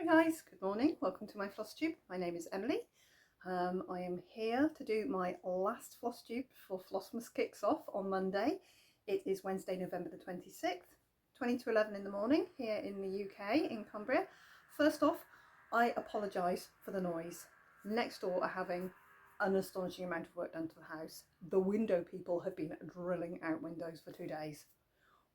Hi guys, good morning. Welcome to my Flosstube. My name is Emily. I am here to do my last Flosstube before Flossmas kicks off on Monday. It is Wednesday, November the 26th, 20 to 11 in the morning here in the UK, in Cumbria. First off, I apologise for the noise. Next door are having an astonishing amount of work done to the house. The window people have been drilling out windows for 2 days.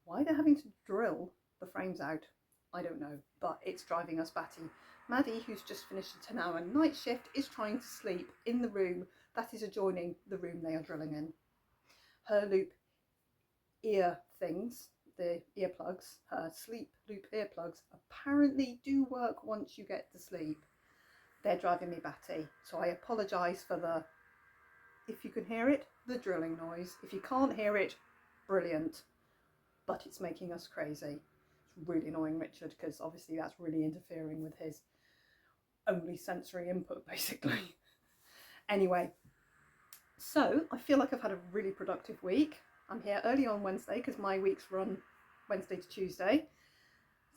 Why they're having to drill the frames out, I don't know, but it's driving us batty. Maddie, who's just finished a 10-hour night shift, is trying to sleep in the room that is adjoining the room they are drilling in. Her loop ear things, the earplugs, her sleep loop earplugs, apparently do work once you get to sleep. They're driving me batty, so I apologise for the, if you can hear it, the drilling noise. If you can't hear it, brilliant, but it's making us crazy. Really annoying Richard, because obviously that's really interfering with his only sensory input basically. Anyway, so I feel like I've had a really productive week. I'm here early on Wednesday because my weeks run Wednesday to Tuesday,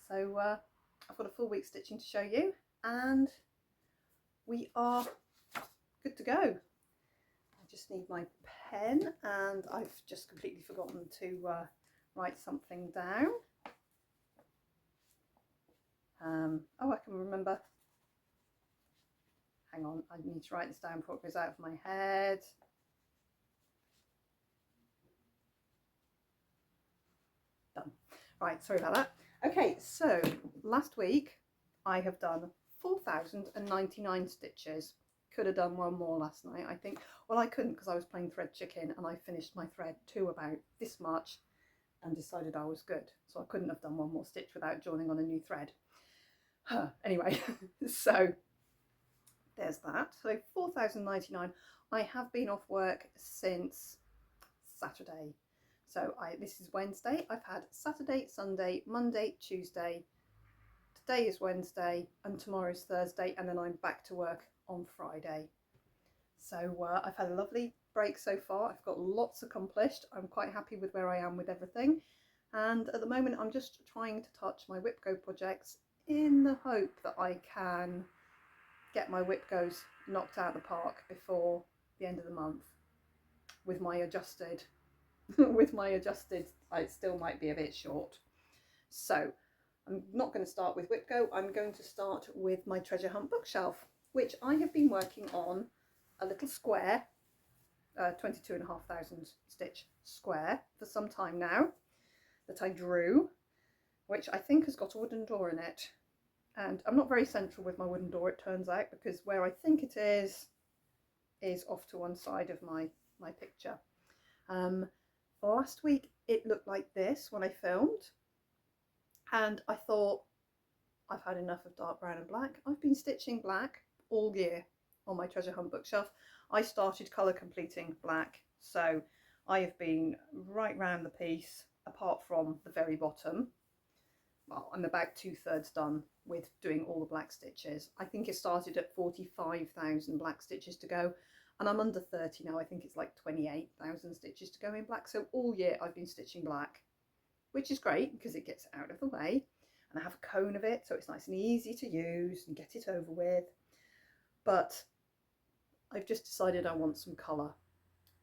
so I've got a full week stitching to show you and we are good to go. I just need my pen and I've just completely forgotten to write something down. Oh, I can remember. Hang on, I need to write this down before it goes out of my head. Done. Right, sorry about that. Okay, so last week I have done 4,099 stitches. Could have done one more last night, I think. Well, I couldn't because I was playing thread chicken and I finished my thread to about this much and decided I was good. So I couldn't have done one more stitch without joining on a new thread. Anyway, so there's that. So 4,099. I have been off work since Saturday. So this is Wednesday. I've had Saturday, Sunday, Monday, Tuesday. Today is Wednesday and tomorrow is Thursday, and then I'm back to work on Friday. So I've had a lovely break so far. I've got lots accomplished. I'm quite happy with where I am with everything. And at the moment I'm just trying to touch my Whip Go projects in the hope that I can get my Whip Goes knocked out of the park before the end of the month. With my adjusted, I still might be a bit short. So I'm not going to start with Whip Go. I'm going to start with my treasure hunt bookshelf, which I have been working on a little square, 22,500 stitch square for some time now, that I drew, which I think has got a wooden door in it. And I'm not very central with my wooden door, it turns out, because where I think it is off to one side of my picture. Last week it looked like this when I filmed, and I thought, I've had enough of dark brown and black. I've been stitching black all year on my treasure hunt bookshelf. I started colour completing black, so I have been right round the piece apart from the very bottom. Well, I'm about 2/3 done with doing all the black stitches. I think it started at 45,000 black stitches to go, and I'm under 30 now. I think it's like 28,000 stitches to go in black. So all year I've been stitching black, which is great because it gets out of the way, and I have a cone of it, so it's nice and easy to use and get it over with. But I've just decided I want some colour.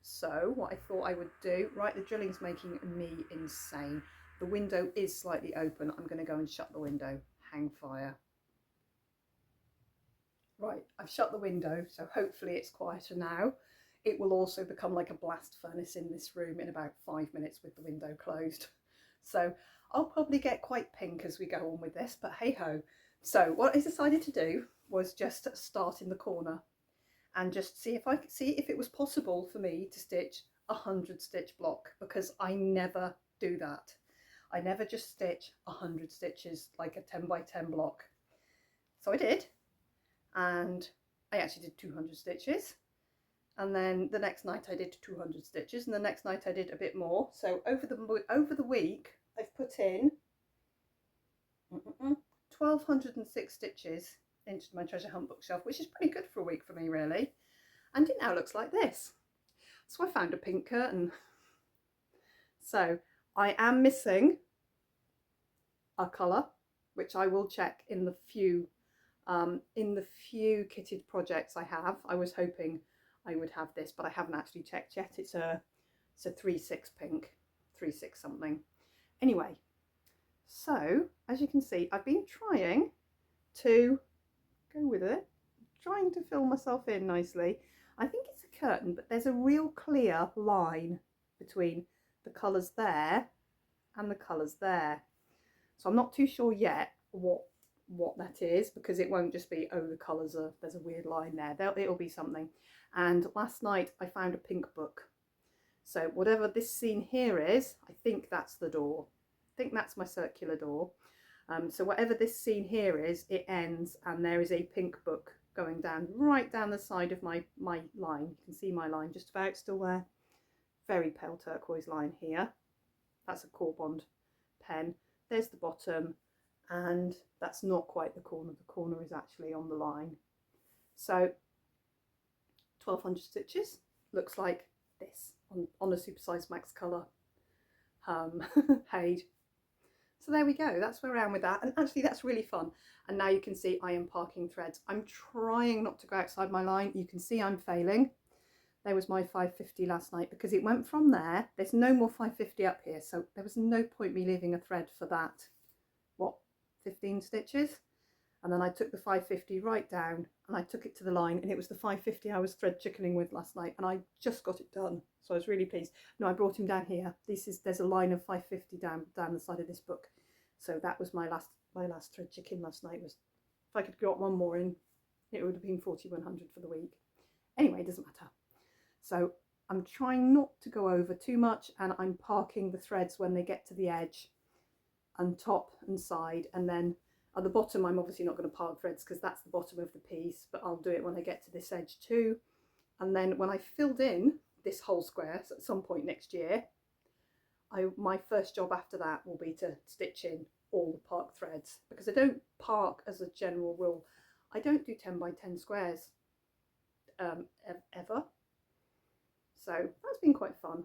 So what I thought I would do, right, the drilling's making me insane. The window is slightly open. I'm going to go and shut the window. Hang fire. Right, I've shut the window, so hopefully it's quieter now. It will also become like a blast furnace in this room in about 5 minutes with the window closed. So I'll probably get quite pink as we go on with this, but hey ho. So what I decided to do was just start in the corner and just see if it was possible for me to stitch a 100 stitch block, because I never do that. I never just stitch 100 stitches like a 10 by 10 block. So I did, and I actually did 200 stitches, and then the next night I did 200 stitches, and the next night I did a bit more. So over the week I've put in 1,206 stitches into my treasure hunt bookshelf, which is pretty good for a week for me really, and it now looks like this. So I found a pink curtain. So I am missing a colour, which I will check in the few In the few kitted projects I have, I was hoping I would have this, but I haven't actually checked yet. It's a 3/6 pink, 3/6 something. Anyway, so as you can see, I've been trying to go with it, trying to fill myself in nicely. I think it's a curtain, but there's a real clear line between the colours there and the colours there. So I'm not too sure yet what that is, because it won't just be, oh, the colours are, there's a weird line there. It'll be something. And last night I found a pink book. So whatever this scene here is, I think that's the door. I think that's my circular door. So whatever this scene here is, it ends and there is a pink book going down, right down the side of my line. You can see my line just about still there. Very pale turquoise line here. That's a Corbond pen. There's the bottom, and that's not quite the corner. The corner is actually on the line. So 1200 stitches looks like this on a supersized max colour Haid. So there we go, that's where I am with that, and actually that's really fun. And now you can see I am parking threads. I'm trying not to go outside my line. You can see I'm failing. There was my 550 last night, because it went from there. There's no more 550 up here, so there was no point me leaving a thread for that, what, 15 stitches? And then I took the 550 right down and I took it to the line, and it was the 550 I was thread chickening with last night, and I just got it done. So I was really pleased. No, I brought him down here. There's a line of 550 down the side of this book. So that was my last thread chicken last night. Was, if I could got one more in, it would have been 4100 for the week. Anyway, it doesn't matter. So I'm trying not to go over too much, and I'm parking the threads when they get to the edge and top and side, and then at the bottom I'm obviously not going to park threads because that's the bottom of the piece, but I'll do it when I get to this edge too. And then when I filled in this whole square, so at some point next year, my first job after that will be to stitch in all the park threads, because I don't park, as a general rule, I don't do 10 by 10 squares ever. So that's been quite fun.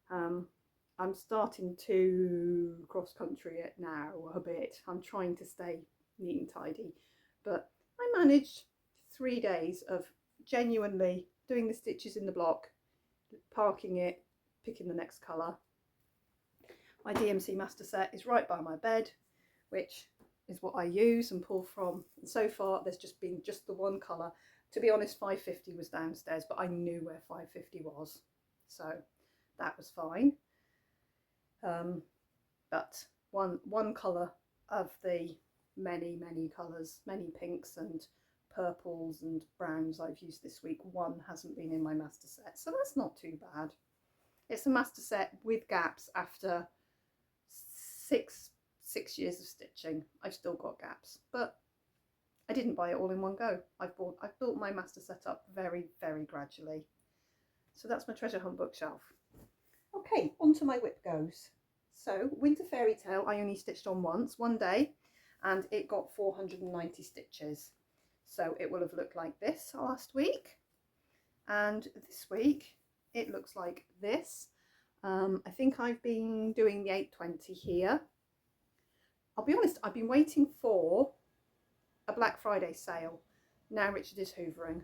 I'm starting to cross country it now a bit. I'm trying to stay neat and tidy, but I managed 3 days of genuinely doing the stitches in the block, parking it, picking the next colour. My DMC master set is right by my bed, which is what I use and pull from. And so far there's just been the one colour. To be honest, 550 was downstairs, but I knew where 550 was, so that was fine. But one colour of the many colours, many pinks and purples and browns I've used this week, one hasn't been in my master set, so that's not too bad. It's a master set with gaps after six years of stitching. I've still got gaps, but I didn't buy it all in one go. I've built my master set up very gradually. So that's my treasure hunt bookshelf. Okay, onto my whip goes. So Winter Fairy Tale I only stitched on once, one day, and it got 490 stitches. So it will have looked like this last week, and this week it looks like this. I think I've been doing the 820 here. I'll be honest, I've been waiting for a Black Friday sale. Now Richard is hoovering.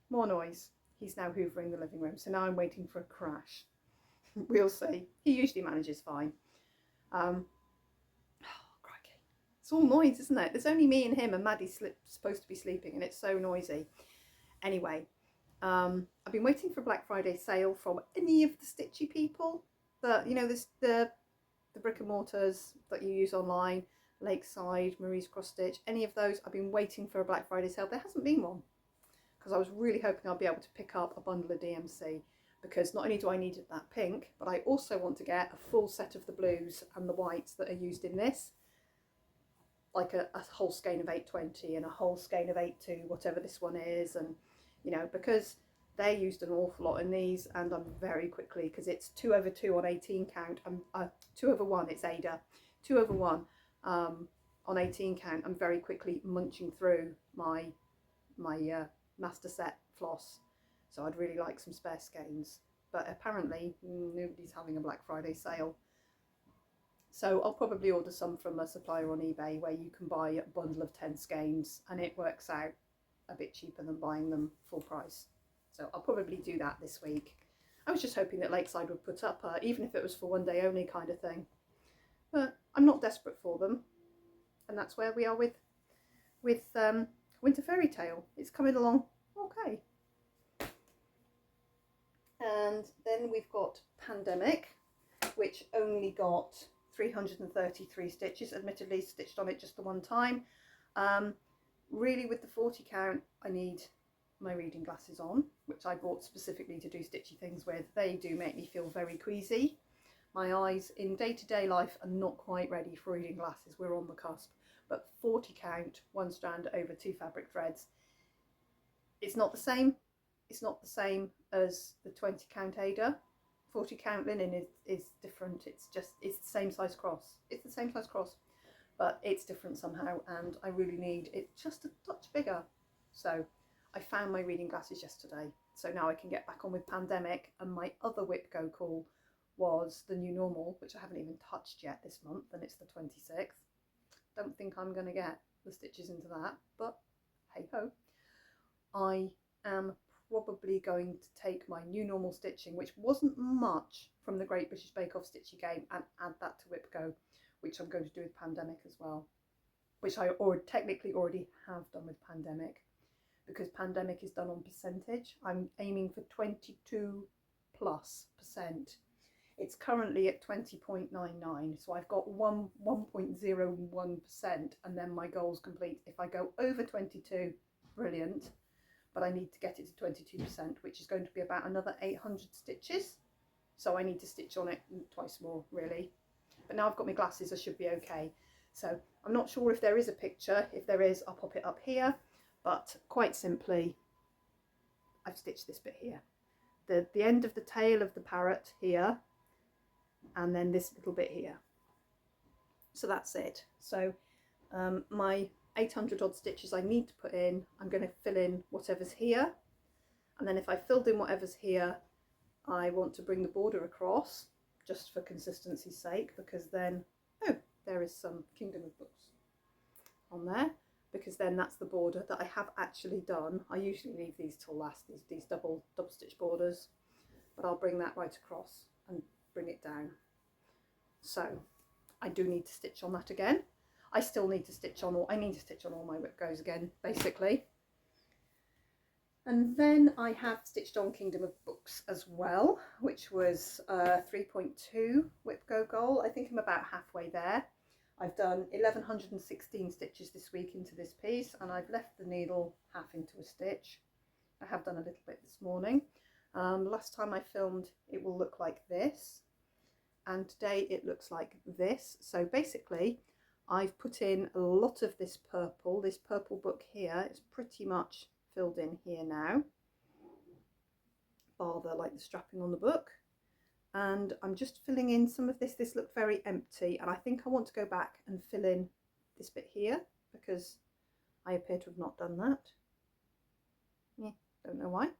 More noise. He's now hoovering the living room, so now I'm waiting for a crash. We'll see. He usually manages fine. Oh, crikey. It's all noise, isn't it? There's only me and him, and Maddie's supposed to be sleeping, and it's so noisy. Anyway, I've been waiting for a Black Friday sale from any of the stitchy people. You know, the brick and mortars that you use online, Lakeside, Marie's Cross Stitch, any of those. I've been waiting for a Black Friday sale. There hasn't been one, because I was really hoping I'll be able to pick up a bundle of DMC, because not only do I need that pink, but I also want to get a full set of the blues and the whites that are used in this, like a whole skein of 820 and a whole skein of 82, whatever this one is, and you know, because they used an awful lot in these, and I'm very quickly, because it's 2/2 on 18 count, 2/1, it's Ada, 2/1 on 18 count, I'm very quickly munching through my master set floss. So I'd really like some spare skeins, but apparently nobody's having a Black Friday sale. So I'll probably order some from a supplier on eBay where you can buy a bundle of 10 skeins and it works out a bit cheaper than buying them full price. So I'll probably do that this week. I was just hoping that Lakeside would put up even if it was for one day only kind of thing. But I'm not desperate for them. And that's where we are with Winter Fairy Tale. It's coming along okay. And then we've got Pandemic, which only got 333 stitches, admittedly stitched on it just the one time. Really with the 40 count I need my reading glasses on, which I bought specifically to do stitchy things with. They do make me feel very queasy. My eyes in day-to-day life are not quite ready for reading glasses. We're on the cusp. But 40 count, one strand over 2 fabric threads. It's not the same. It's not the same as the 20 count Ada. 40 count linen is different. It's the same size cross. It's the same size cross, but it's different somehow, and I really need it just a touch bigger. So I found my reading glasses yesterday. So now I can get back on with Pandemic, and my other whip go call was the New Normal, which I haven't even touched yet this month, and it's the 26th. Don't think I'm going to get the stitches into that, but hey ho. I am probably going to take my New Normal stitching, which wasn't much from the Great British Bake Off stitchy game, and add that to Whip Go, which I'm going to do with Pandemic as well, which I technically already have done with Pandemic, because Pandemic is done on percentage. I'm aiming for 22+%. It's currently at 20.99, so I've got 1.01%, and then my goal's complete. If I go over 22, brilliant, but I need to get it to 22%, which is going to be about another 800 stitches. So I need to stitch on it twice more, really. But now I've got my glasses, I should be okay. So I'm not sure if there is a picture. If there is, I'll pop it up here. But quite simply, I've stitched this bit here. The end of the tail of the parrot here, and then this little bit here. So that's it. So my 800 odd stitches I need to put in, I'm going to fill in whatever's here, and then if I filled in whatever's here, I want to bring the border across just for consistency's sake, because then, oh, there is some Kingdom of Books on there, because then that's the border that I have actually done. I usually leave these till last, these double stitch borders, but I'll bring that right across and bring it down. So I do need to stitch on that again. I still need to stitch on all my whip goes again, basically. And then I have stitched on Kingdom of Books as well, which was 3.2 whip go goal. I think I'm about halfway there. I've done 1116 stitches this week into this piece, and I've left the needle half into a stitch. I have done a little bit this morning. Last time I filmed, it will look like this, and today it looks like this. So basically I've put in a lot of this purple book here. It's pretty much filled in here now, bar the strapping on the book, and I'm just filling in some of this. This looked very empty, and I think I want to go back and fill in this bit here, because I appear to have not done that. Yeah, don't know why.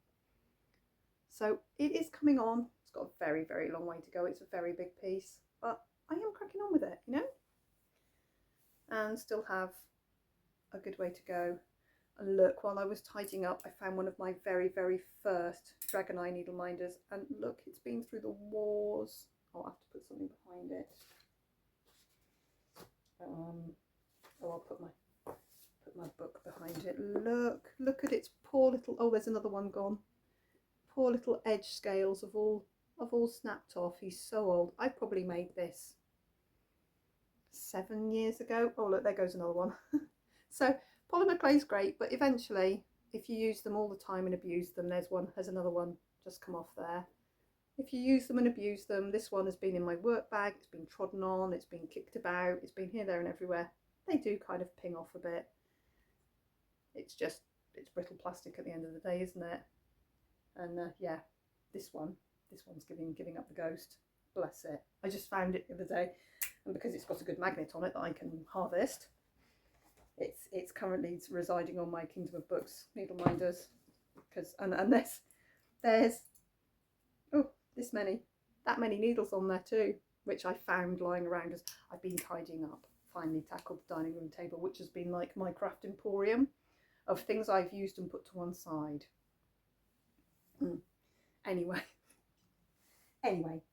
So it is coming on. It's got a very, very long way to go. It's a very big piece, but I am cracking on with it, you know, and still have a good way to go. And look, while I was tidying up, I found one of my very, very first Dragon Eye needle minders, and look, it's been through the wars. I'll have to put something behind it. I'll put my book behind it. Look at its poor little, oh, there's another one gone. Poor little edge scales have all snapped off. He's so old. I probably made this 7 years ago. Oh look, there goes another one. So polymer clay's great, but eventually, if you use them all the time and abuse them, there's another one just come off there. If you use them and abuse them, this one has been in my work bag, it's been trodden on, it's been kicked about, it's been here, there and everywhere. They do kind of ping off a bit. It's brittle plastic at the end of the day, isn't it? And yeah, this one's giving up the ghost. Bless it. I just found it the other day, and because it's got a good magnet on it that I can harvest, it's currently residing on my Kingdom of Books needle minders, because and there's that many needles on there too, which I found lying around as I've been tidying up. Finally tackled the dining room table, which has been like my craft emporium of things I've used and put to one side. Anyway,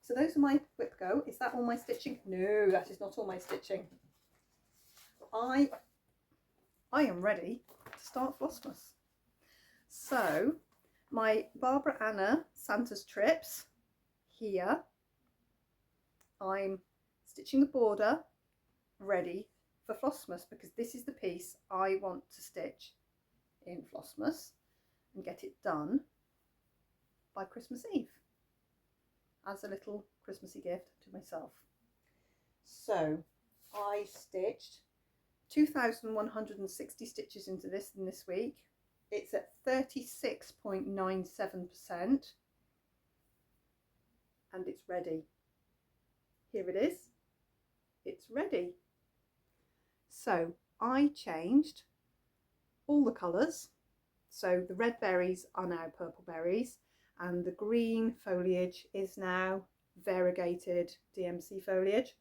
so those are my whip go. Is that all my stitching? No, that is not all my stitching. I am ready to start Flossmas. So my Barbara Anna Santa's Trips here. I'm stitching the border ready for Flossmas because this is the piece I want to stitch in Flossmas and get it done by Christmas Eve as a little Christmassy gift to myself. So I stitched 2,160 stitches into this in this week. It's at 36.97% and it's ready. Here it is. It's ready. So I changed all the colours. So the red berries are now purple berries and the green foliage is now variegated DMC foliage.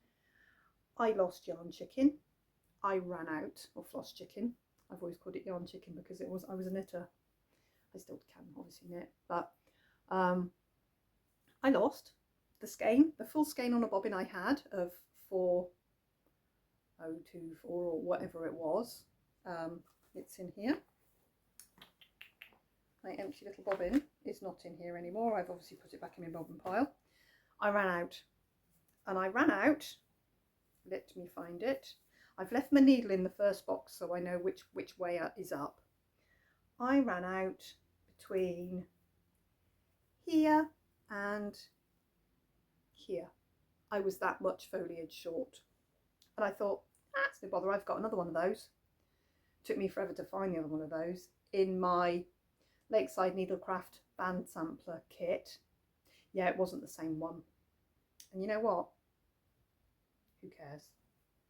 I lost yarn chicken. I ran out of floss chicken. I've always called it yarn chicken because I was a knitter. I still can obviously knit, but I lost the skein, the full skein on a bobbin I had of 4024 or whatever it was. It's in here. My empty little bobbin is not in here anymore. I've obviously put it back in my bobbin pile. I ran out, and I ran out. Let me find it. I've left my needle in the first box so I know which way is up. I ran out between here and here. I was that much foliage short. And I thought, that's no bother, I've got another one of those. Took me forever to find the other one of those in my Lakeside Needlecraft band sampler kit. Yeah, it wasn't the same one. And you know what? Who cares?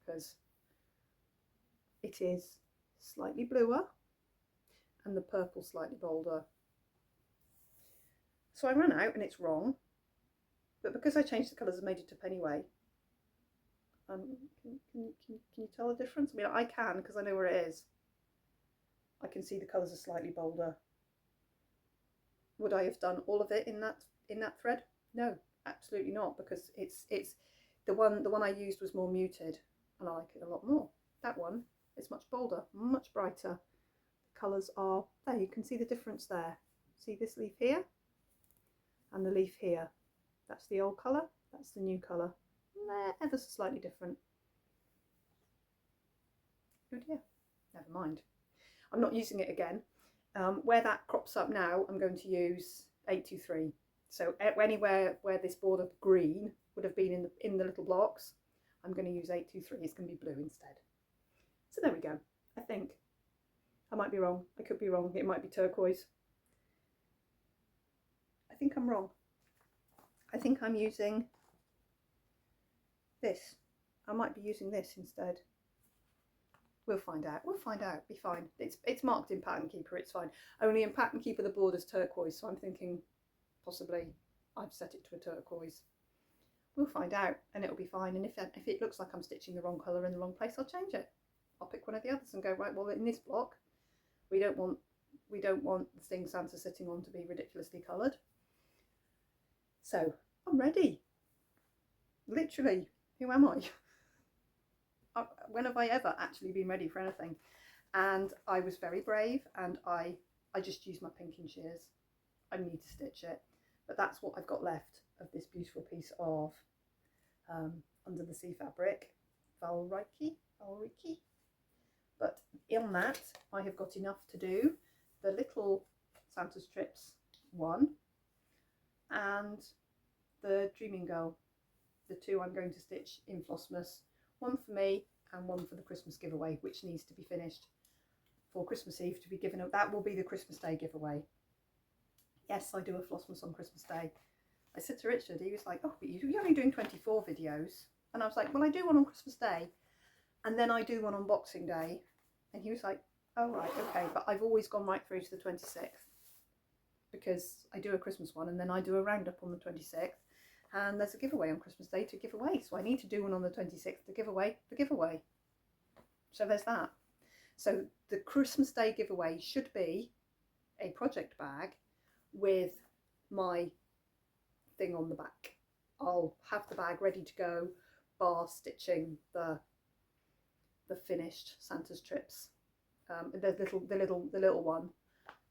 Because it is slightly bluer and the purple slightly bolder. So I ran out and it's wrong. But because I changed the colours and made it up anyway, can you tell the difference? I mean, I can because I know where it is. I can see the colours are slightly bolder. Would I have done all of it in that thread? No, absolutely not, because it's the one I used was more muted and I like it a lot more. That one is much bolder, much brighter. The colours are there. You can see the difference there. See this leaf here and the leaf here. That's the old colour, that's the new colour. They're ever so slightly different. Oh dear, never mind. I'm not using it again. Where that crops up now, I'm going to use 823. So anywhere where this border green would have been in the little blocks, I'm going to use 823. It's going to be blue instead. So there we go. I think. I might be wrong. I could be wrong. It might be turquoise. I think I'm wrong. I think I'm using this. I might be using this instead. We'll find out. We'll find out. Be fine. It's marked in Pattern Keeper. It's fine. Only in Pattern Keeper the border's turquoise, so I'm thinking possibly I've set it to a turquoise. We'll find out, and it'll be fine. And if it looks like I'm stitching the wrong colour in the wrong place, I'll change it. I'll pick one of the others and go, right, well, in this block, we don't want the thing Santa's sitting on to be ridiculously coloured. So I'm ready. Literally, who am I? When have I ever actually been ready for anything? And I was very brave, and I just used my pinking shears. I need to stitch it, but that's what I've got left of this beautiful piece of Under the Sea fabric, Valriki. But in that, I have got enough to do the little Santa's Trips one and the Dreaming Girl. The two I'm going to stitch in Flossmas. One for me and one for the Christmas giveaway, which needs to be finished for Christmas Eve to be given up. That will be the Christmas Day giveaway. Yes, I do a Flossmas on Christmas Day. I said to Richard, he was like, oh, but you're only doing 24 videos. And I was like, well, I do one on Christmas Day and then I do one on Boxing Day. And he was like, oh, right, okay. But I've always gone right through to the 26th because I do a Christmas one and then I do a roundup on the 26th. and there's a giveaway on Christmas Day to give away, so I need to do one on the 26th to give away the giveaway. So there's that. So the Christmas Day giveaway should be a project bag with my thing on the back. I'll have the bag ready to go, bar stitching the finished Santa's trips. The little one.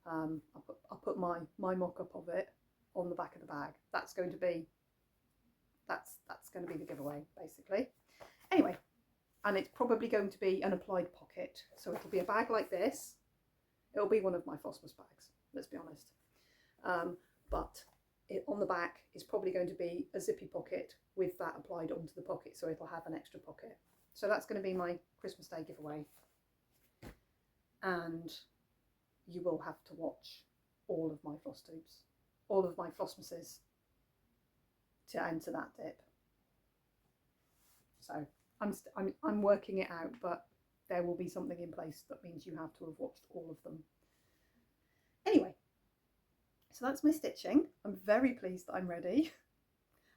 I'll put my mock-up of it on the back of the bag. That's going to be the giveaway, basically. Anyway, and it's probably going to be an applied pocket. So it'll be a bag like this. It'll be one of my Flossmas bags, let's be honest. But on the back is probably going to be a zippy pocket with that applied onto the pocket, so it'll have an extra pocket. So that's going to be my Christmas Day giveaway. And you will have to watch all of my Flosstubes, all of my Flossmases to enter that dip. So I'm working it out, but there will be something in place that means you have to have watched all of them. Anyway, so that's my stitching. I'm very pleased that I'm ready.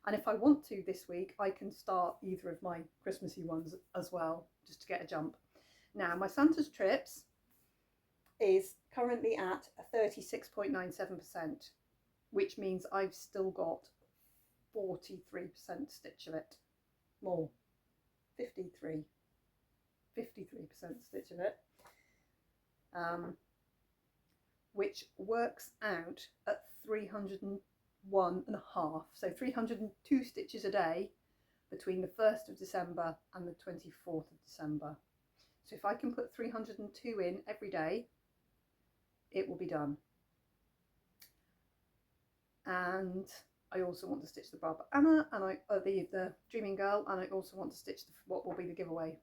And if I want to this week, I can start either of my Christmassy ones as well, just to get a jump. Now, my Santa's Trips is currently at 36.97%, which means I've still got 43% stitch of it. More, 53% stitch of it. Which works out at 301.5, so 302 stitches a day between the 1st of December and the 24th of December. So if I can put 302 in every day, it will be done. And I also want to stitch the Barbara Anna and the Dreaming Girl, and I also want to stitch what will be the giveaway.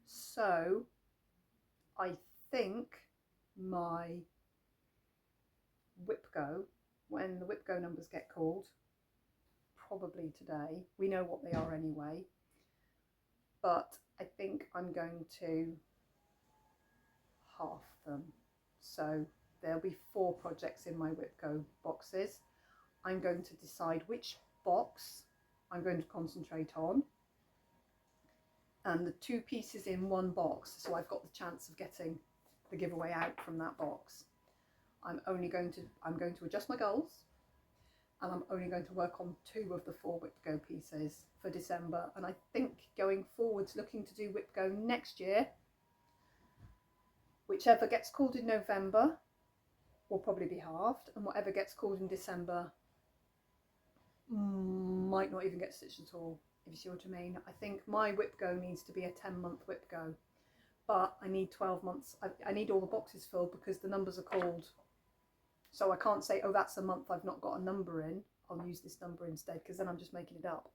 So I think my Whip Go, when the Whip Go numbers get called, probably today, we know what they are anyway, but I think I'm going to half them. So there'll be 4 projects in my Whip Go boxes. I'm going to decide which box I'm going to concentrate on, and the 2 pieces in one box, so I've got the chance of getting the giveaway out from that box. I'm going to adjust my goals, and I'm only going to work on 2 of the 4 Whip Go pieces for December. And I think going forwards, looking to do Whip Go next year, whichever gets called in November will probably be halved, and whatever gets called in December might not even get stitched at all, if you see what I mean. I think my Whip Go needs to be a 10-month Whip Go, but I need 12 months. I need all the boxes filled because the numbers are called. So I can't say, oh, that's a month I've not got a number in, I'll use this number instead, because then I'm just making it up.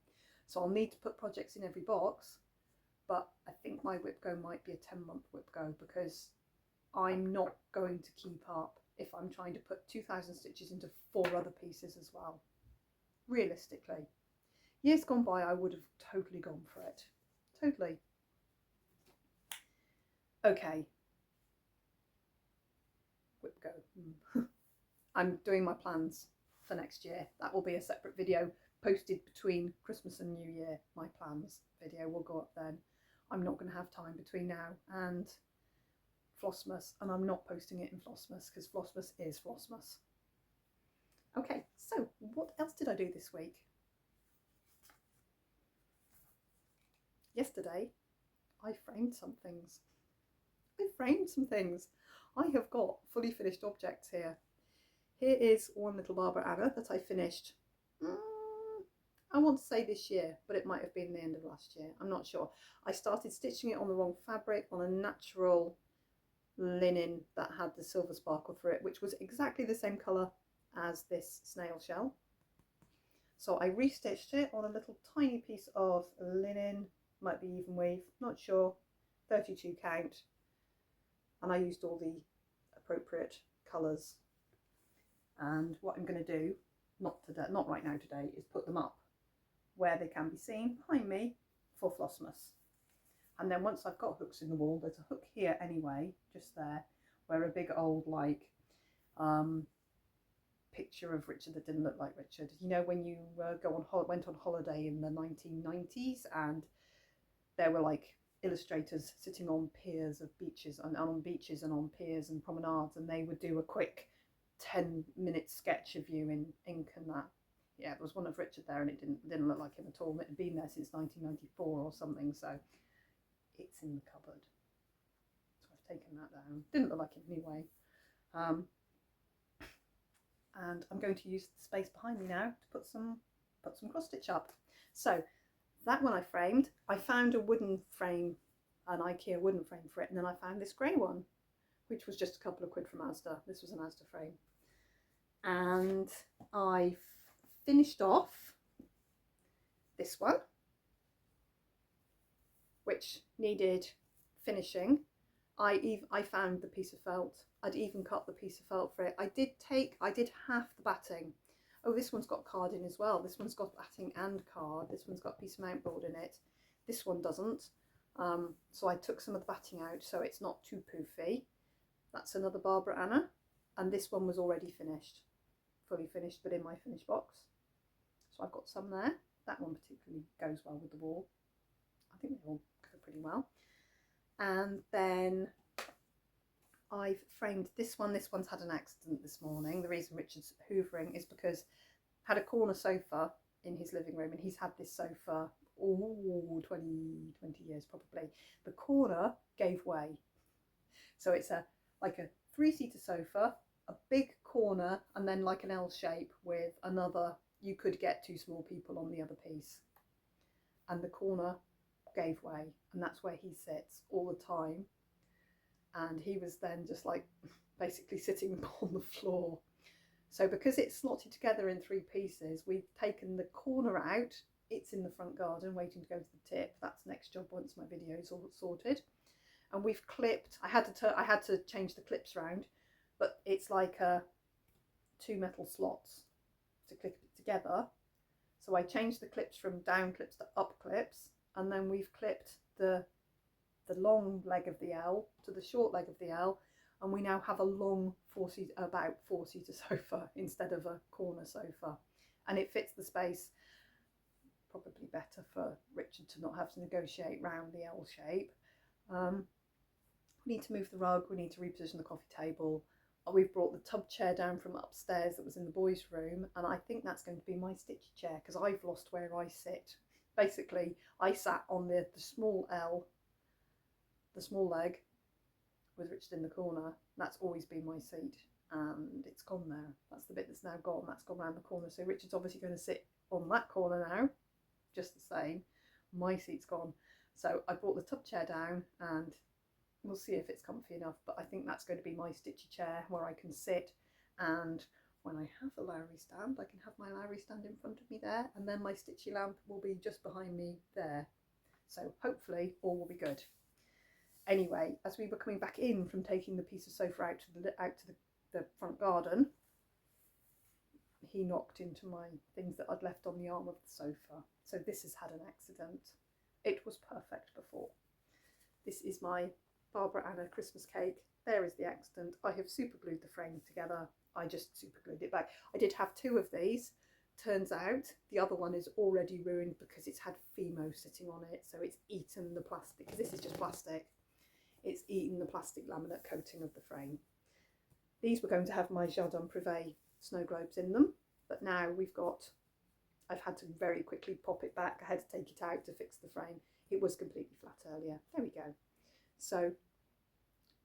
So I'll need to put projects in every box, but I think my Whip Go might be a 10-month Whip Go, because I'm not going to keep up if I'm trying to put 2,000 stitches into 4 other pieces as well. Realistically. Years gone by, I would have totally gone for it. Totally. Okay. Whip Go. I'm doing my plans for next year. That will be a separate video posted between Christmas and New Year. My plans video will go up then. I'm not going to have time between now and Flossmas, and I'm not posting it in Flossmas because Flossmas is Flossmas. Okay, so what else did I do this week? Yesterday, I framed some things. I have got fully finished objects here. Here is one little Barbara Anna that I finished, I want to say this year, but it might have been the end of last year. I'm not sure. I started stitching it on the wrong fabric, on a natural linen that had the silver sparkle through it, which was exactly the same colour as this snail shell. So I restitched it on a little tiny piece of linen, might be even weave, not sure, 32 count, and I used all the appropriate colours. And what I'm going to do, not right now today, is put them up where they can be seen behind me for Flossmas. And then once I've got hooks in the wall, there's a hook here anyway, just there, where a big old like picture of Richard that didn't look like Richard. You know, when you went on holiday in the 1990s and there were like illustrators sitting on piers of beaches and on beaches and on piers and promenades, and they would do a quick 10-minute sketch of you in ink and that. Yeah, there was one of Richard there, and it didn't look like him at all. It had been there since 1994 or something, so it's in the cupboard. So I've taken that down. Didn't look like him anyway. And I'm going to use the space behind me now to put some cross stitch up. So that one I framed. I found a wooden frame, an IKEA wooden frame for it, and then I found this grey one, which was just a couple of quid from Asda. This was an Asda frame. And I finished off this one, which needed finishing. I found the piece of felt. I'd even cut the piece of felt for it. I did half the batting. Oh, this one's got card in as well. This one's got batting and card. This one's got a piece of mountboard in it. This one doesn't. So I took some of the batting out so it's not too poofy. That's another Barbara Anna. And this one was already finished. Fully finished, but in my finished box. So I've got some there. That one particularly goes well with the wall. I think they all go pretty well. And then I've framed this one. This one's had an accident this morning. The reason Richard's hoovering is because I had a corner sofa in his living room, and he's had this sofa 20 years probably. The corner gave way. So it's like a 3-seater sofa, a big corner, and then like an L shape with another, you could get 2 small people on the other piece. And the corner gave way, and that's where he sits all the time. And he was then just like basically sitting on the floor. So because it's slotted together in 3 pieces, we've taken the corner out. It's in the front garden waiting to go to the tip. That's next job once my video is all sorted. And we've clipped, I had to change the clips round, but it's like 2 metal slots to clip it together. So I changed the clips from down clips to up clips, and then we've clipped the long leg of the L to the short leg of the L, and we now have a long about 4-seater sofa instead of a corner sofa, and it fits the space probably better for Richard to not have to negotiate round the L shape. We need to move the rug, we need to reposition the coffee table. We've brought the tub chair down from upstairs that was in the boys' room, and I think that's going to be my stitchy chair because I've lost where I sit. Basically, I sat on the small L, the small leg, with Richard in the corner. That's always been my seat, and it's gone now. That's the bit that's now gone. That's gone round the corner. So Richard's obviously going to sit on that corner now, just the same. My seat's gone. So I brought the tub chair down, and we'll see if it's comfy enough, but I think that's going to be my stitchy chair where I can sit, and when I have a Lowry stand, I can have my Lowry stand in front of me there, and then my stitchy lamp will be just behind me there. So hopefully all will be good. Anyway, as we were coming back in from taking the piece of sofa out to the front garden, he knocked into my things that I'd left on the arm of the sofa. So this has had an accident. It was perfect before. This is my Barbara Anna Christmas cake. There is the accident. I have super glued the frame together. I just super glued it back. I did have 2 of these. Turns out the other one is already ruined because it's had Fimo sitting on it, so it's eaten the plastic, because this is just plastic. It's eaten the plastic laminate coating of the frame. These were going to have my Jardin Privé snow globes in them, but now I've had to very quickly pop it back. I had to take it out to fix the frame. It was completely flat earlier. There we go. So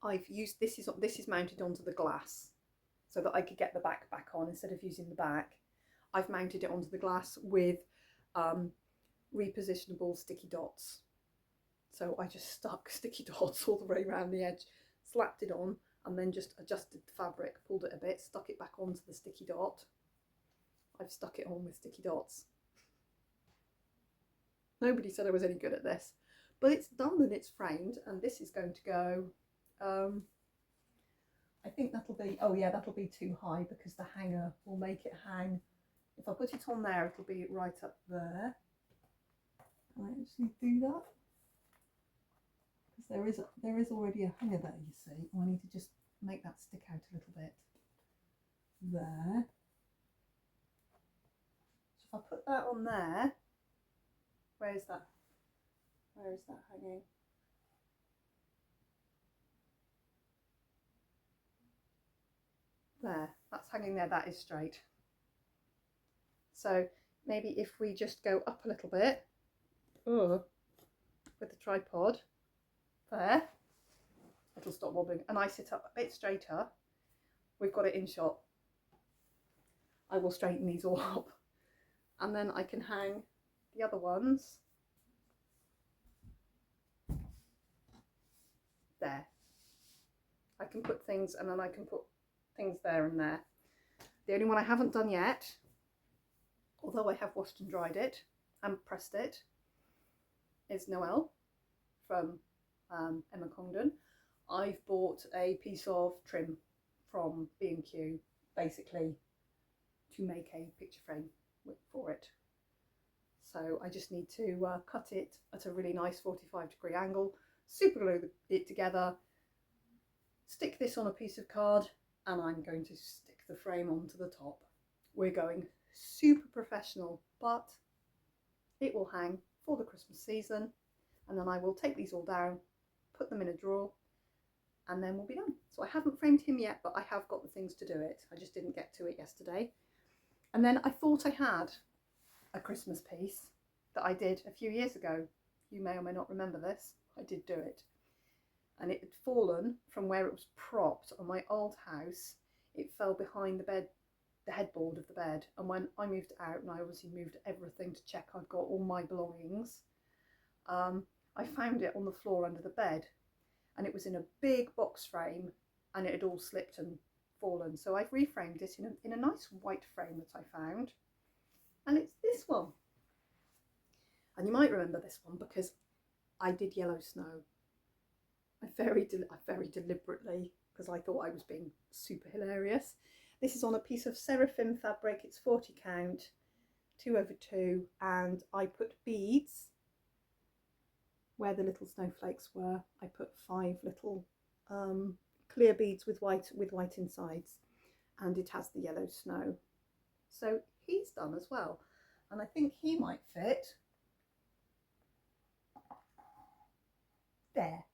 I've used, this is mounted onto the glass so that I could get the back on instead of using the back. I've mounted it onto the glass with repositionable sticky dots. So I just stuck sticky dots all the way around the edge, slapped it on, and then just adjusted the fabric, pulled it a bit, stuck it back onto the sticky dot. I've stuck it on with sticky dots. Nobody said I was any good at this, but it's done and it's framed, and this is going to go, I think that'll be, oh yeah, that'll be too high because the hanger will make it hang. If I put it on there, it'll be right up there. Can I actually do that? Because there is already a hanger there, you see. I need to just make that stick out a little bit. There. I'll put that on there. Where is that? Where is that hanging? There, that's hanging there, that is straight. So maybe if we just go up a little bit, with the tripod, there, it'll stop wobbling, and I sit up a bit straighter, we've got it in shot. I will straighten these all up, and then I can hang the other ones there. I can put things, and then I can put things there and there. The only one I haven't done yet, although I have washed and dried it and pressed it, is Noel from Emma Congdon. I've bought a piece of trim from B&Q, basically to make a picture frame for it. So I just need to cut it at a really nice 45-degree angle, super glue it together, stick this on a piece of card, and I'm going to stick the frame onto the top. We're going super professional, but it will hang for the Christmas season, and then I will take these all down, put them in a drawer, and then we'll be done. So I haven't framed him yet, but I have got the things to do it. I just didn't get to it yesterday. And then I thought I had a Christmas piece that I did a few years ago. You may or may not remember this. I did do it. And it had fallen from where it was propped on my old house. It fell behind the bed, the headboard of the bed. And when I moved out, and I obviously moved everything to check I've got all my belongings, I found it on the floor under the bed. And it was in a big box frame, and it had all slipped and fallen. So I've reframed it in a nice white frame that I found. And it's this one. And you might remember this one because I did yellow snow. I very deliberately, because I thought I was being super hilarious. This is on a piece of seraphim fabric. It's 40 count, 2/2, and I put beads where the little snowflakes were. I put 5 little clear beads with white insides, and it has the yellow snow. So he's done as well, and I think he might fit there.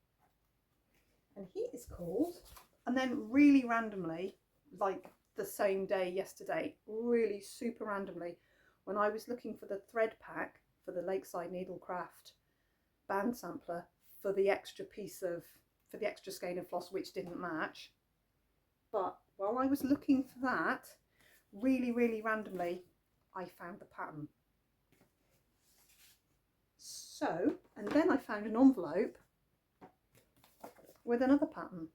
And he is called, and then really randomly, like the same day yesterday, really super randomly, when I was looking for the thread pack for the Lakeside Needlecraft band sampler for the extra skein of floss, which didn't match, but while I was looking for that, really randomly, I found the pattern. So, and then I found an envelope with another pattern,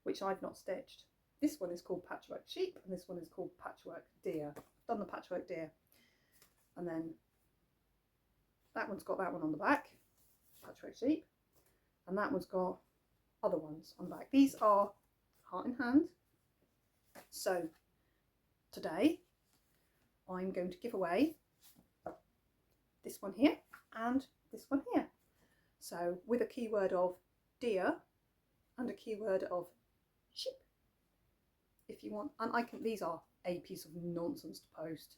which I've not stitched. This one is called Patchwork Sheep, and this one is called Patchwork Deer. I've done the Patchwork Deer, and then that one's got that one on the back, Patchwork Sheep, and that one's got other ones on the back. These are heart in hand. So today I'm going to give away this one here and this one here. So with a keyword of deer and a keyword of sheep, if you want. And these are a piece of nonsense to post.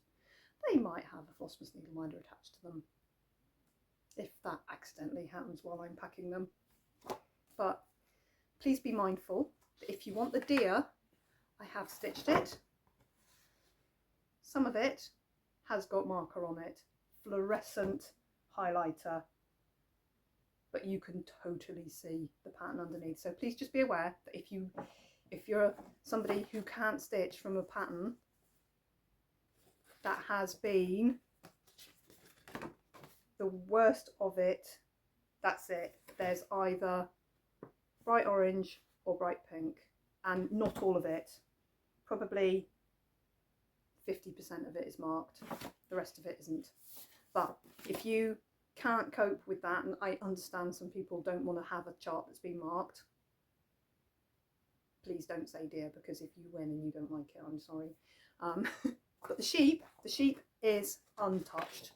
They might have a Flossmas needle minder attached to them, if that accidentally happens while I'm packing them. But please be mindful that if you want the deer, I have stitched it. Some of it has got marker on it, fluorescent highlighter, but you can totally see the pattern underneath. So please just be aware that if you're somebody who can't stitch from a pattern that has been the worst of it, that's it. There's either bright orange or bright pink, and not all of it. Probably 50% of it is marked, the rest of it isn't. But if you can't cope with that, and I understand some people don't want to have a chart that's been marked, please don't say dear, because if you win and you don't like it, I'm sorry. But the sheep is untouched.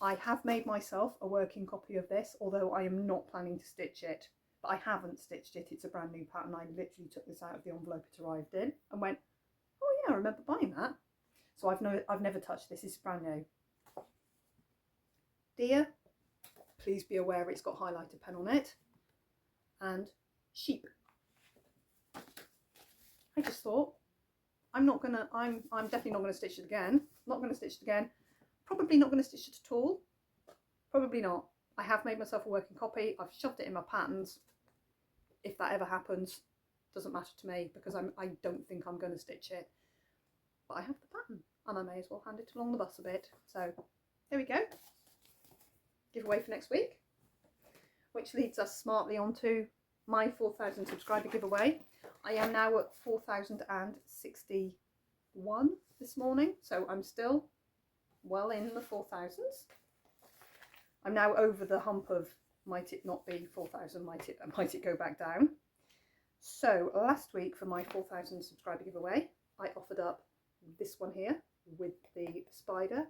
I have made myself a working copy of this, although I am not planning to stitch it. But I haven't stitched it. It's a brand new pattern. I literally took this out of the envelope it arrived in and went, oh yeah, I remember buying that. So I've never touched this. This is brand new. Deer, please be aware it's got highlighter pen on it. And sheep. I just thought, I'm definitely not gonna stitch it again. Not gonna stitch it again. Probably not gonna stitch it at all. Probably not. I have made myself a working copy. I've shoved it in my patterns. If that ever happens, doesn't matter to me, because I don't think I'm going to stitch it. But I have the pattern, and I may as well hand it along the bus a bit. So there we go. Giveaway for next week, which leads us smartly onto my 4,000 subscriber giveaway. I am now at 4,061 this morning, so I'm still well in the 4,000s. I'm now over the hump of might it not be 4,000, might it go back down. So last week for my 4,000 subscriber giveaway, I offered up this one here with the spider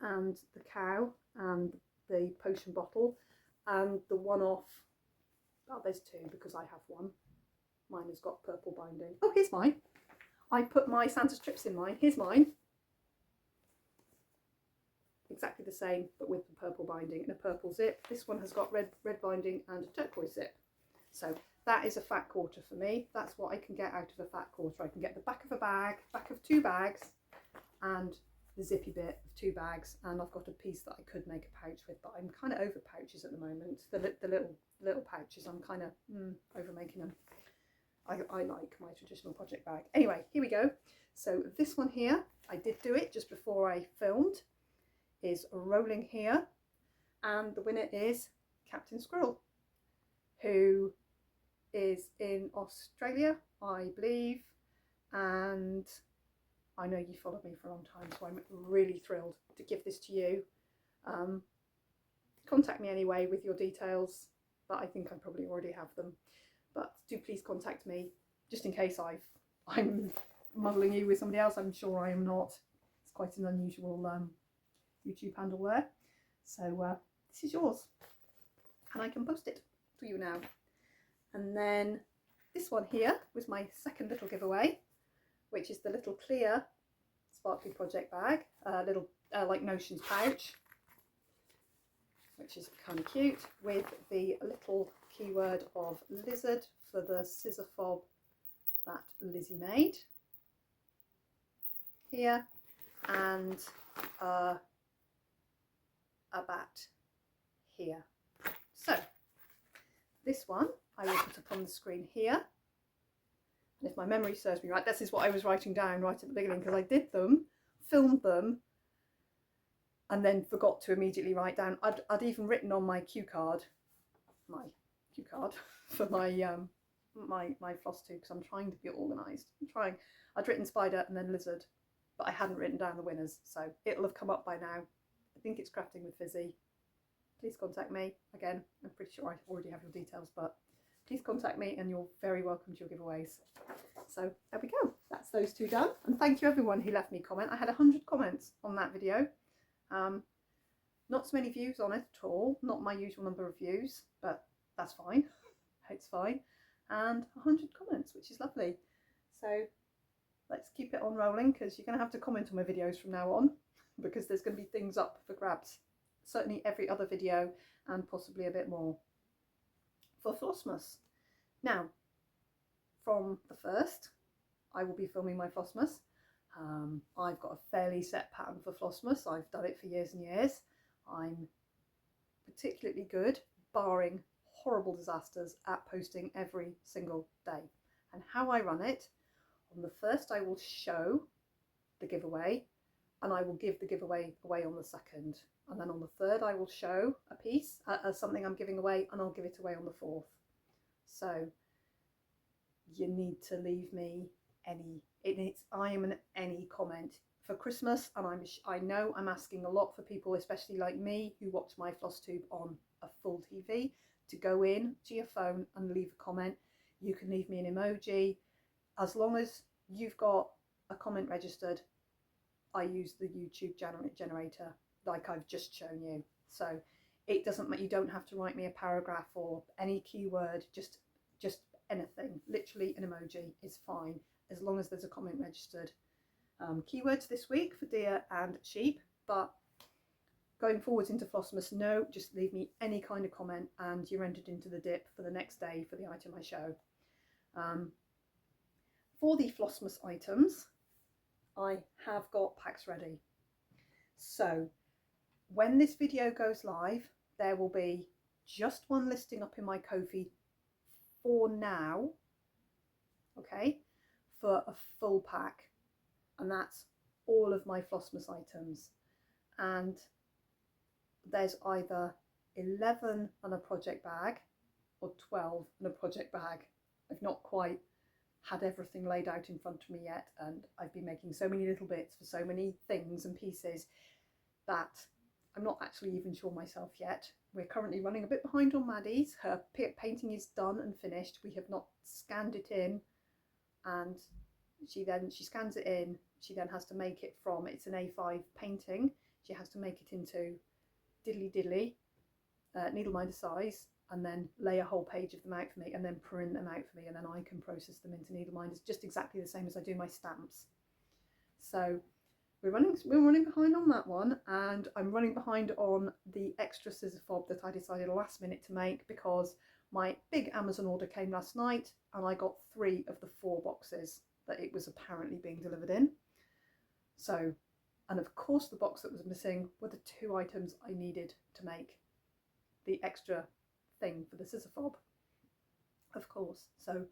and the cow and the potion bottle, and the one off, oh there's two because I have one. Mine has got purple binding. Oh, here's mine. I put my Santa strips in mine. Here's mine. Exactly the same, but with the purple binding and a purple zip. This one has got red binding and a turquoise zip. So that is a fat quarter for me. That's what I can get out of a fat quarter. I can get the back of a bag, back of 2 bags, and the zippy bit of 2 bags. And I've got a piece that I could make a pouch with, but I'm kind of over pouches at the moment. The little pouches, I'm kind of over making them. I like my traditional project bag. Anyway, here we go. So this one here, I did do it just before I filmed, is rolling here, and the winner is Captain Squirrel, who is in Australia, I believe, and I know you followed me for a long time, so I'm really thrilled to give this to you. Contact me anyway with your details, but I think I probably already have them, but do please contact me just in case I'm muddling you with somebody else. I'm sure I am not. It's quite an unusual YouTube handle there. So this is yours, and I can post it to you now. And then this one here was my second little giveaway, which is the little clear sparkly project bag, little like Notions pouch, which is kind of cute, with the little keyword of lizard for the scissor fob that Lizzie made here, and a bat here. So this one I will put up on the screen here, and if my memory serves me right, this is what I was writing down right at the beginning, because I did them, filmed them, and then forgot to immediately write down. I'd even written on my cue card for my my Flosstube, because I'm trying to be organised. I'd written spider and then lizard, but I hadn't written down the winners, so it'll have come up by now. I think it's Crafting with Fizzy. Please contact me. Again, I'm pretty sure I already have your details, but please contact me, and you're very welcome to your giveaways. So there we go. That's those two done. And thank you everyone who left me a comment. I had 100 comments on that video. Not so many views on it at all. Not my usual number of views, but that's fine. It's fine. And 100 comments, which is lovely. So let's keep it on rolling, because you're going to have to comment on my videos from now on, because there's going to be things up for grabs. Certainly every other video, and possibly a bit more for Flossmas. Now, from the 1st, I will be filming my Flossmas. I've got a fairly set pattern for Flossmas. I've done it for years and years. I'm particularly good, barring horrible disasters, at posting every single day. And how I run it, on the 1st I will show the giveaway, and I will give the giveaway away on the 2nd. And then on the 3rd I will show a piece, something I'm giving away, and I'll give it away on the 4th. So you need to leave me any comment for Christmas. And I know I'm asking a lot for people, especially like me, who watch my Flosstube on a full TV, to go in to your phone and leave a comment. You can leave me an emoji. As long as you've got a comment registered, I use the YouTube generator like I've just shown you. So it doesn't, you don't have to write me a paragraph or any keyword, just anything. Literally an emoji is fine, as long as there's a comment registered. keywords this week for deer and sheep, but going forwards into Flossmas, no, just leave me any kind of comment and you're entered into the dip for the next day for the item I show. For the Flossmas items, I have got packs ready. So when this video goes live, there will be just one listing up in my Ko-fi for now, okay, for a full pack, and that's all of my Flossmas items. And there's either 11 on a project bag or 12 in a project bag. I've not quite had everything laid out in front of me yet, and I've been making so many little bits for so many things and pieces that I'm not actually even sure myself yet. We're currently running a bit behind on Maddie's. Her painting is done and finished. We have not scanned it in, and she scans it in. She then has to make it from, it's an A5 painting, she has to make it into diddly needle minder size, and then lay a whole page of them out for me, and then print them out for me, and then I can process them into needle minders, just exactly the same as I do my stamps. So we're running behind on that one, and I'm running behind on the extra scissor fob that I decided last minute to make because my big Amazon order came last night and I got 3 of the 4 boxes that it was apparently being delivered in. So, and of course the box that was missing were the 2 items I needed to make the extra thing for the scissor fob, of course. So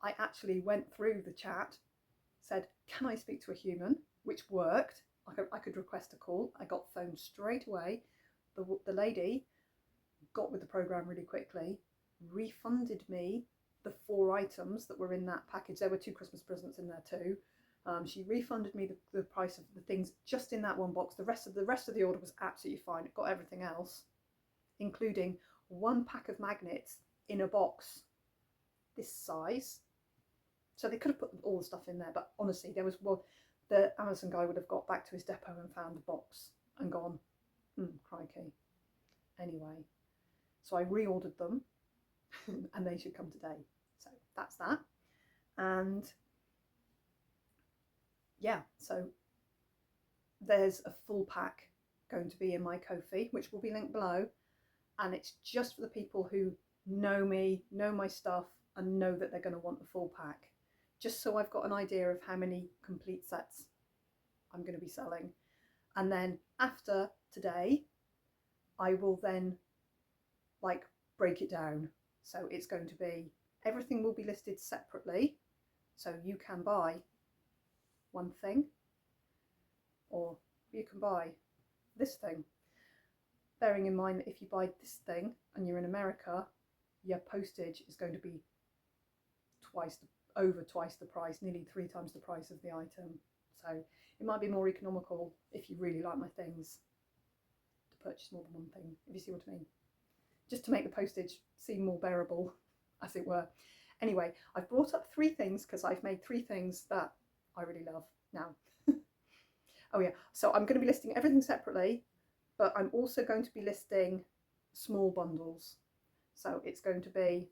I actually went through the chat, said, can I speak to a human? Which worked. I could request a call. I got phoned straight away. The lady got with the program really quickly, refunded me the 4 items that were in that package. There were 2 Christmas presents in there too. She refunded me the price of the things just in that one box. The rest of the order was absolutely fine. It got everything else, including 1 pack of magnets in a box this size. So they could have put all the stuff in there, but honestly, there was, well, the Amazon guy would have got back to his depot and found the box and gone, crikey. Anyway, so I reordered them and they should come today. So that's that. And yeah, so there's a full pack going to be in my Ko-fi, which will be linked below, and it's just for the people who know me, know my stuff, and know that they're going to want the full pack, just so I've got an idea of how many complete sets I'm going to be selling. And then after today, I will then like break it down. So it's going to be, everything will be listed separately, so you can buy one thing, or you can buy this thing. Bearing in mind that if you buy this thing and you're in America, your postage is going to be over twice the price, nearly 3 times the price of the item. So it might be more economical if you really like my things to purchase more than one thing, if you see what I mean. Just to make the postage seem more bearable, as it were. Anyway, I've brought up 3 things because I've made 3 things that I really love now. Oh yeah, so I'm going to be listing everything separately, but I'm also going to be listing small bundles. So it's going to be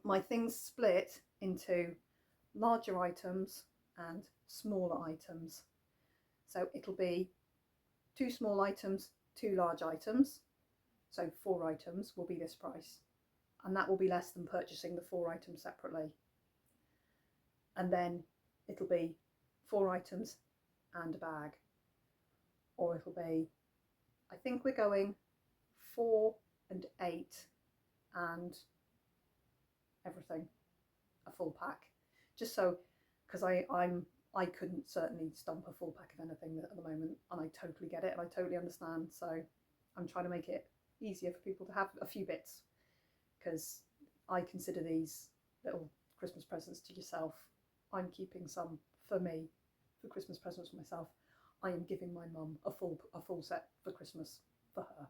my things split into larger items and smaller items. So it'll be 2 small items, 2 large items. So 4 items will be this price, and that will be less than purchasing the 4 items separately. And then it'll be 4 items and a bag, or it'll be, I think we're going 4 and 8 and everything, a full pack, just so, because I couldn't certainly stump a full pack of anything at the moment, and I totally get it and I totally understand. So I'm trying to make it easier for people to have a few bits, because I consider these little Christmas presents to yourself. I'm keeping some for me, for Christmas presents for myself. I am giving my mum a full set for Christmas for her.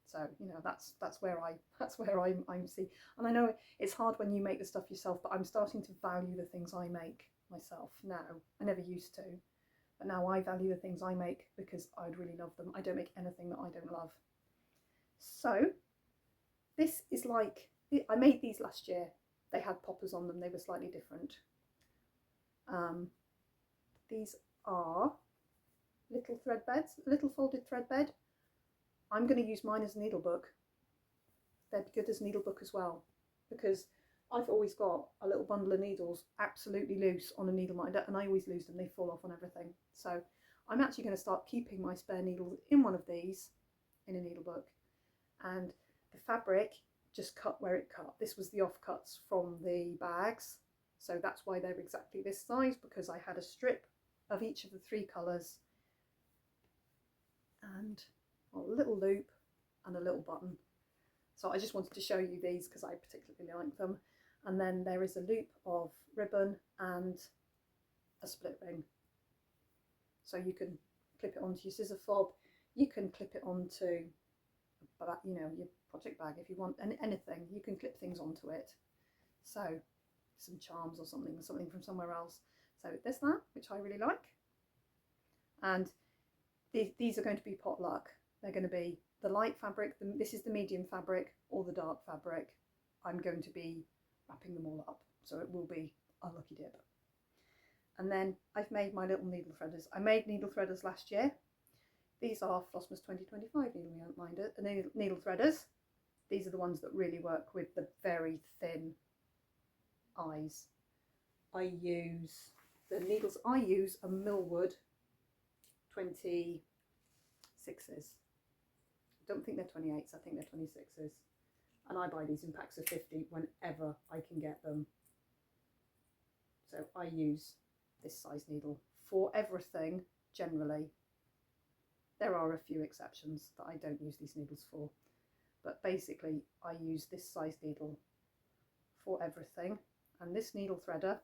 So you know, that's where I'm see. And I know it's hard when you make the stuff yourself, but I'm starting to value the things I make myself now. I never used to, but now I value the things I make because I'd really love them. I don't make anything that I don't love. So this is like, I made these last year. They had poppers on them. They were slightly different. These are little thread beds, little folded thread bed. I'm going to use mine as a needle book. They'd be good as needle book as well, because I've always got a little bundle of needles absolutely loose on a needle minder, and I always lose them. They fall off on everything. So I'm actually going to start keeping my spare needles in one of these in a needle book. And the fabric just cut where it cut. This was the offcuts from the bags, so that's why they're exactly this size, because I had a strip of each of the 3 colours and a little loop and a little button. So I just wanted to show you these because I particularly like them. And then there is a loop of ribbon and a split ring, so you can clip it onto your scissor fob, you can clip it onto, you know, your project bag if you want, and anything, you can clip things onto it. So some charms or something from somewhere else. So there's that, which I really like. And these are going to be potluck. They're going to be the light fabric, this is the medium fabric, or the dark fabric. I'm going to be wrapping them all up, so it will be a lucky dip. And then I've made my little needle threaders. I made needle threaders last year. These are Flossmas 2025 needle threaders. These are the ones that really work with the very thin eyes. I use the needles. I use a Millwood 26s. I don't think they're 28s. I think they're 26s. And I buy these in packs of 50 whenever I can get them. So I use this size needle for everything generally. There are a few exceptions that I don't use these needles for, but basically I use this size needle for everything. And this needle threader,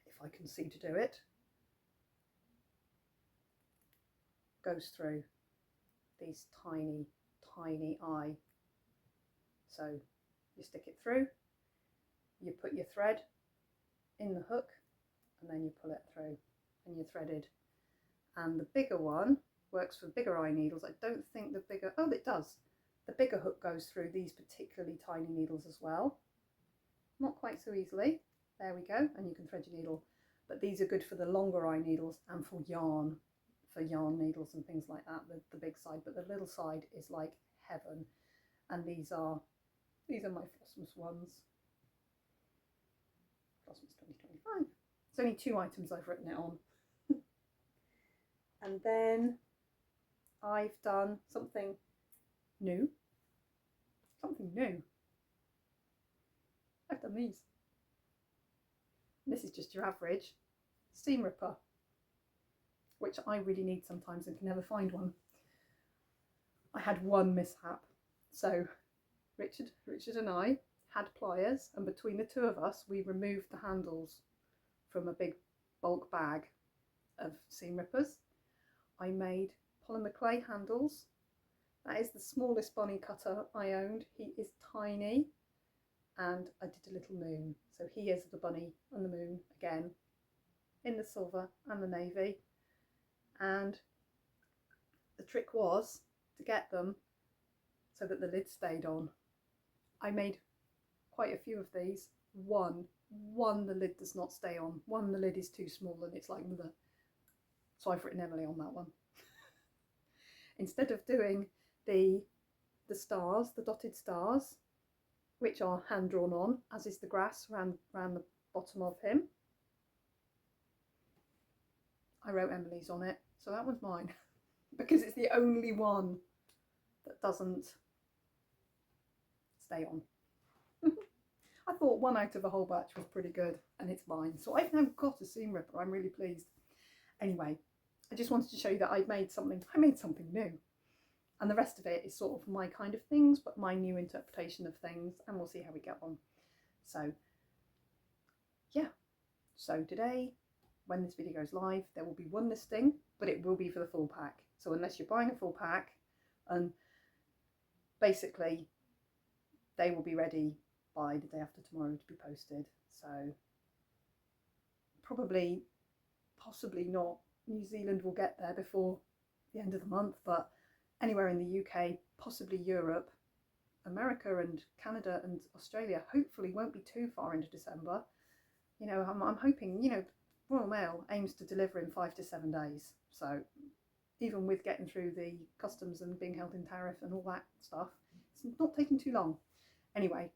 if I can see to do it, goes through these tiny, tiny eye. So you stick it through, you put your thread in the hook, and then you pull it through and you're threaded. And the bigger one works for bigger eye needles. I don't think the bigger, oh it does, the bigger hook goes through these particularly tiny needles as well. Not quite so easily. There we go, and you can thread your needle. But these are good for the longer eye needles and for yarn needles and things like that, the big side. But the little side is like heaven. And these are my Flossmas ones. Flossmas 2025. It's only 2 items I've written it on. And then I've done something new. I've done these. And this is just your average seam ripper, which I really need sometimes and can never find one. I had one mishap. So Richard and I had pliers, and between the 2 of us we removed the handles from a big bulk bag of seam rippers. I made polymer clay handles. That is the smallest bunny cutter I owned. He is tiny, and I did a little moon. So he is the bunny and the moon again, in the silver and the navy. And the trick was to get them so that the lid stayed on. I made quite a few of these. One the lid does not stay on. One, the lid is too small and it's like the, so I've written Emily on that one. Instead of doing the stars, the dotted stars, which are hand drawn on, as is the grass around the bottom of him, I wrote Emily's on it. So that one's mine because it's the only one that doesn't stay on. I thought 1 out of a whole batch was pretty good, and it's mine. So I've now got a seam ripper. I'm really pleased. Anyway, I just wanted to show you that I made something new. And the rest of it is sort of my kind of things, but my new interpretation of things, and we'll see how we get on. So yeah, so today, when this video goes live, there will be 1 listing, but it will be for the full pack. So unless you're buying a full pack, and basically they will be ready by the day after tomorrow to be posted. So probably, possibly not, New Zealand will get there before the end of the month, but anywhere in the UK, possibly Europe, America and Canada and Australia hopefully won't be too far into December. You know, I'm hoping, you know, Royal Mail aims to deliver in 5 to 7 days. So even with getting through the customs and being held in tariff and all that stuff, it's not taking too long. Anyway,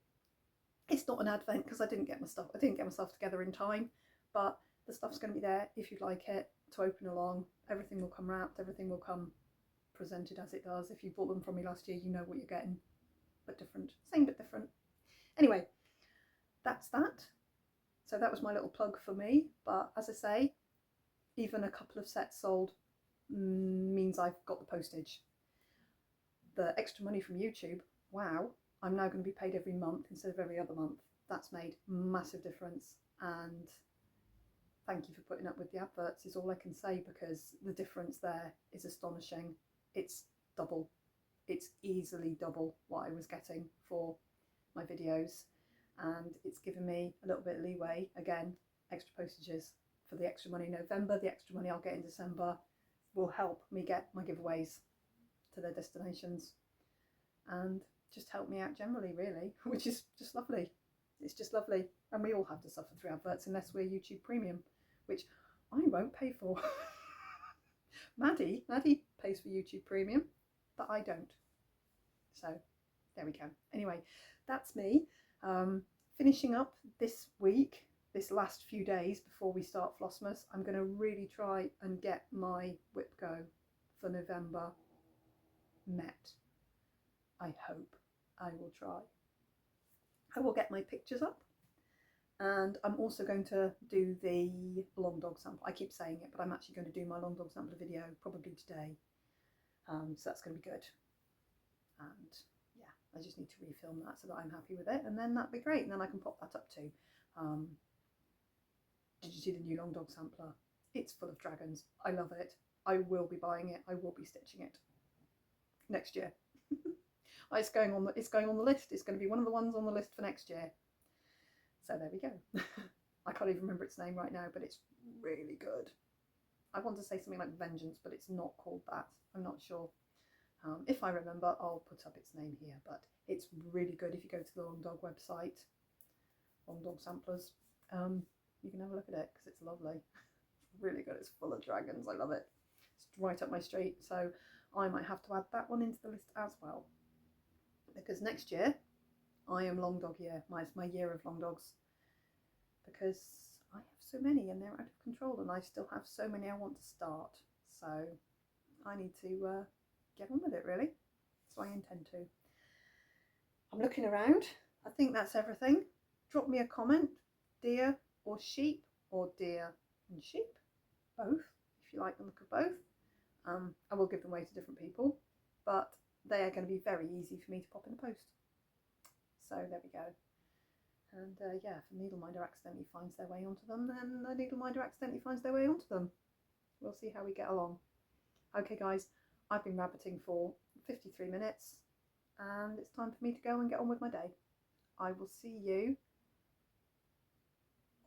it's not an advent because I didn't get myself together in time, but the stuff's going to be there if you'd like it to open along. Everything will come wrapped, everything will come presented as it does. If you bought them from me last year, you know what you're getting, but different. Same but different. Anyway, that's that. So that was my little plug for me, but as I say, even a couple of sets sold means I've got the postage. The extra money from YouTube, wow, I'm now going to be paid every month instead of every other month. That's made massive difference, and thank you for putting up with the adverts is all I can say, because the difference there is astonishing. It's double. It's easily double what I was getting for my videos, and it's given me a little bit of leeway. Again, extra postages for the extra money in November. The extra money I'll get in December will help me get my giveaways to their destinations and just help me out generally, really, which is just lovely. It's just lovely. And we all have to suffer through adverts unless we're YouTube Premium, which I won't pay for. Maddie pays for YouTube Premium, but I don't. So there we go. Anyway, that's me. Finishing up this week, this last few days before we start Flossmas, I'm going to really try and get my whip go for November met. I hope. I will try. I will get my pictures up, and I'm also going to do the long dog sample. I keep saying it, but I'm actually going to do my long dog sampler video probably today. So that's going to be good. And yeah, I just need to refilm that so that I'm happy with it, and then that'd be great. And then I can pop that up too. Did you see the new long dog sampler? It's full of dragons. I love it. I will be buying it. I will be stitching it next year. It's going on the list. It's going to be one of the ones on the list for next year. So there we go. I can't even remember its name right now, but it's really good. I want to say something like Vengeance, but it's not called that. I'm not sure. If I remember, I'll put up its name here, but it's really good. If you go to the Long Dog website, Long Dog Samplers, you can have a look at it because it's lovely. It's really good. It's full of dragons. I love it. It's right up my street. So I might have to add that one into the list as well, because next year I am long dog year. It's my year of long dogs, because I have so many and they're out of control, and I still have so many I want to start. So I need to get on with it, really. So I intend to. I'm looking around. I think that's everything. Drop me a comment, deer or sheep, or deer and sheep, both, if you like the look of both. I will give them away to different people, but they are going to be very easy for me to pop in the post. So there we go. And yeah, if a needleminder accidentally finds their way onto them, then the needleminder accidentally finds their way onto them. We'll see how we get along. Okay guys, I've been rabbiting for 53 minutes, and it's time for me to go and get on with my day. I will see you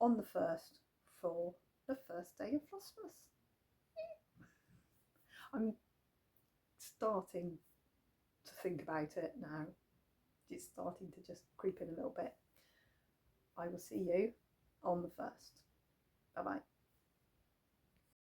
on the 1st for the first day of Flossmas. I'm starting to think about it now. It's starting to just creep in a little bit. I will see you on the 1st. Bye bye.